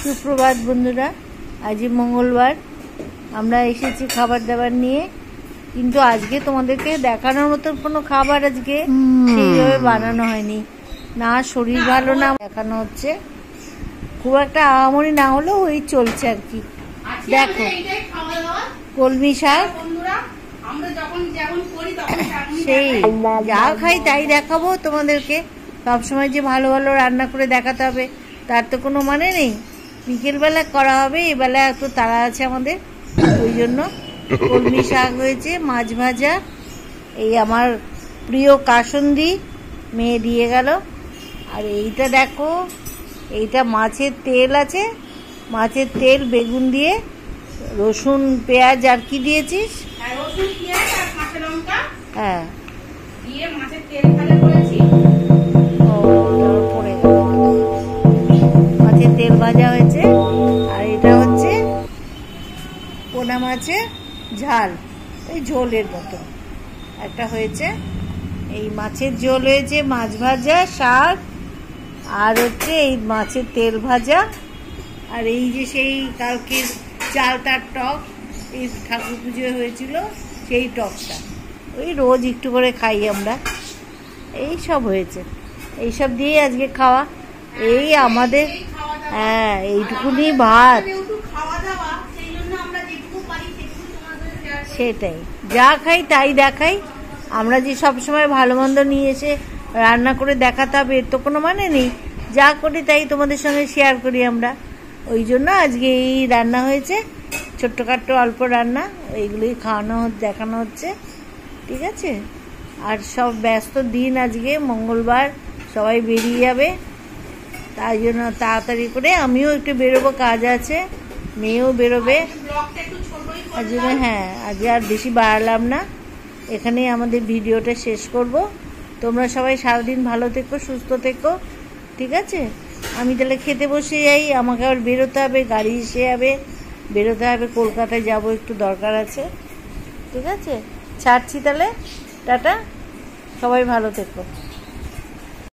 সুপ্রভাত বন্ধুরা, আজ মঙ্গলবার। আমরা এসেছি খাবার দাবার নিয়ে, কিন্তু আজকে তোমাদেরকে দেখানোর মতো কোনো খাবার আজকে সেইভাবে বানানো হয়নি। না শরীর ভালো না, দেখানো হচ্ছে খুব একটা আহামরি না হলেও ওই চলছে আর কি। দেখো কলমি শাক, সেই যা খাই তাই দেখাবো তোমাদেরকে। সবসময় যে ভালো ভালো রান্না করে দেখাতে হবে তার তো কোনো মানে নেই। বিকেলবেলা করা হবে, এবেলা এত তাড়া আছে আমাদের, ওই জন্য কলমি শাক হয়েছে, মাছ ভাজা, এই আমার প্রিয় কাসুন্দি মেয়ে দিয়ে গেল। আর এইটা দেখো, এইটা মাছের তেল আছে, মাছের তেল বেগুন দিয়ে, রসুন পেঁয়াজ আর কি দিয়েছিস? হ্যাঁ, মাছের তেল ভাজা হয়েছে। আর এটা হচ্ছে পোনা মাছের ঝাল, ওই ঝোলের মতো একটা হয়েছে। এই মাছের ঝোল হয়েছে, মাছ ভাজা, শাক, আর হচ্ছে এই মাছের তেল ভাজা। আর এই যে সেই কালকে চাল তার টক, এই ঠাকুর পুজো হয়েছিল সেই টকটা, ওই রোজ একটু করে খাই আমরা। এই সব হয়েছে, এইসব দিয়ে আজকে খাওয়া। এই আমাদের হ্যাঁ, এইটুকুনি ভাত, সেটাই যা খাই তাই দেখাই। আমরা যে সবসময় ভালো মন্দ নিয়ে এসে রান্না করে দেখাতে হবে এর তো কোনো মানে নেই। যা করি তাই তোমাদের সঙ্গে শেয়ার করি আমরা, ওই জন্য আজকে এই রান্না হয়েছে, ছোট্টখাট্টো অল্প রান্না, এইগুলোই খাওয়ানো দেখানো হচ্ছে, ঠিক আছে। আর সব ব্যস্ত দিন, আজকে মঙ্গলবার, সবাই বেরিয়ে যাবে, তাই জন্য তাড়াতাড়ি করে আমিও একটু বেরোবো, কাজ আছে, মেয়েও বেরোবে, তার জন্য হ্যাঁ আজ আর বেশি বাড়ালাম না, এখানেই আমাদের ভিডিওটা শেষ করব। তোমরা সবাই সারাদিন ভালো থেকো, সুস্থ থেকো, ঠিক আছে। আমি তাহলে খেতে বসে যাই, আমাকে আবার বেরোতে হবে, গাড়ি এসে যাবে, বেরোতে হবে, কলকাতায় যাব, একটু দরকার আছে, ঠিক আছে। ছাড়ছি তাহলে, টাটা, সবাই ভালো থেকো।